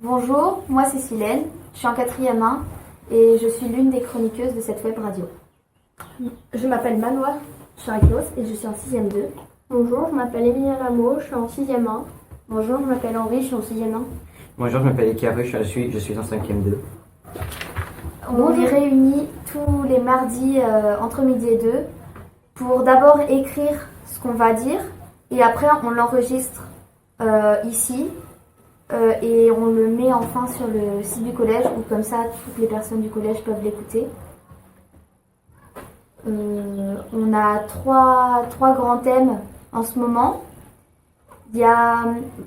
Bonjour, moi c'est Silène, je suis en 4e 1 et je suis l'une des chroniqueuses de cette web radio. Je m'appelle Manoir Chariclos et je suis en 6e 2. Bonjour, je m'appelle Emilia Lameau, je suis en 6e 1. Bonjour, je m'appelle Henri, je suis en 6e 1. Bonjour, je m'appelle Ikaru, je suis en 5e 2. On est réunis tous les mardis entre midi et 2 pour d'abord écrire ce qu'on va dire et après on l'enregistre ici et on le met enfin sur le site du collège où comme ça toutes les personnes du collège peuvent l'écouter. On a trois grands thèmes en ce moment. Il y a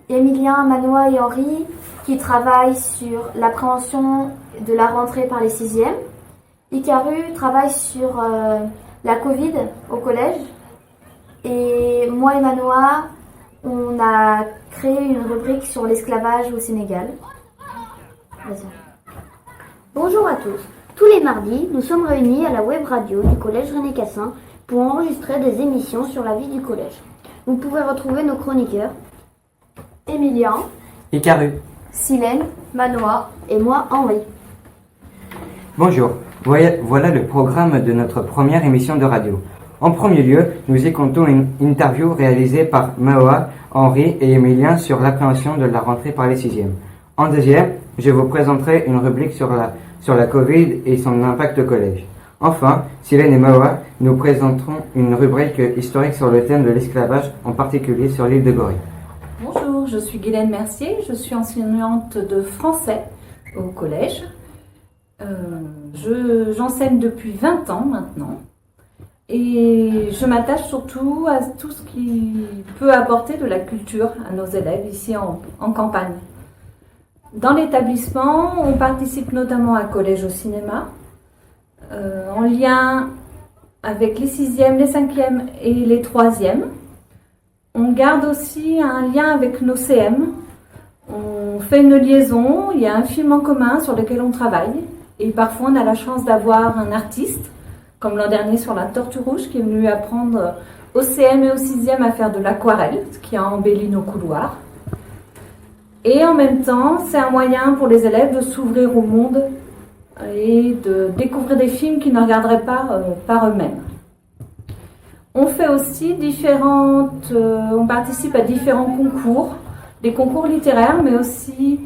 Emilien, Manoa et Henri qui travaillent sur l'appréhension de la rentrée par les 6e. Ikaru travaille sur la Covid au collège. Et moi et Manoa, on a créé une rubrique sur l'esclavage au Sénégal. Vas-y. Bonjour à tous. Tous les mardis, nous sommes réunis à la web radio du collège René Cassin pour enregistrer des émissions sur la vie du collège. Vous pouvez retrouver nos chroniqueurs Emilien, Ikaru. Silène, Manoa et moi, Henri. Bonjour, voilà le programme de notre première émission de radio. En premier lieu, nous écoutons une interview réalisée par Manoa, Henri et Emilien sur l'appréhension de la rentrée par les 6e. En deuxième, je vous présenterai une rubrique sur la Covid et son impact au collège. Enfin, Silène et Manoa nous présenteront une rubrique historique sur le thème de l'esclavage, en particulier sur l'île de Gorée. Bonjour, je suis Guylaine Mercier, je suis enseignante de français au collège. J'enseigne depuis 20 ans maintenant et je m'attache surtout à tout ce qui peut apporter de la culture à nos élèves ici en campagne. Dans l'établissement, on participe notamment à Collège au cinéma, en lien avec les 6e, les 5e et les 3e. On garde aussi un lien avec nos CM. On fait une liaison, il y a un film en commun sur lequel on travaille. Et parfois, on a la chance d'avoir un artiste, comme l'an dernier sur la Tortue Rouge, qui est venu apprendre aux CM et aux 6e à faire de l'aquarelle, ce qui a embelli nos couloirs. Et en même temps, c'est un moyen pour les élèves de s'ouvrir au monde et de découvrir des films qu'ils ne regarderaient pas par eux-mêmes. On fait aussi on participe à différents concours, des concours littéraires, mais aussi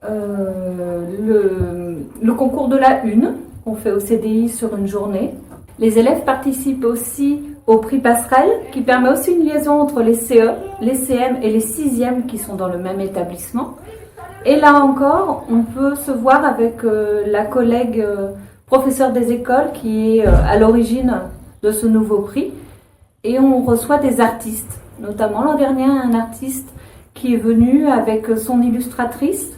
le concours de la Une, qu'on fait au CDI sur une journée. Les élèves participent aussi au prix Passerelle, qui permet aussi une liaison entre les CE, les CM et les 6e qui sont dans le même établissement. Et là encore, on peut se voir avec la collègue professeure des écoles qui est à l'origine de ce nouveau prix. Et on reçoit des artistes, notamment l'an dernier un artiste qui est venu avec son illustratrice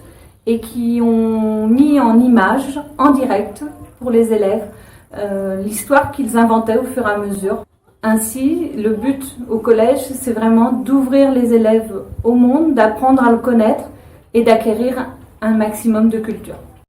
et qui ont mis en images, en direct, pour les élèves, l'histoire qu'ils inventaient au fur et à mesure. Ainsi, le but au collège, c'est vraiment d'ouvrir les élèves au monde, d'apprendre à le connaître et d'acquérir un maximum de culture.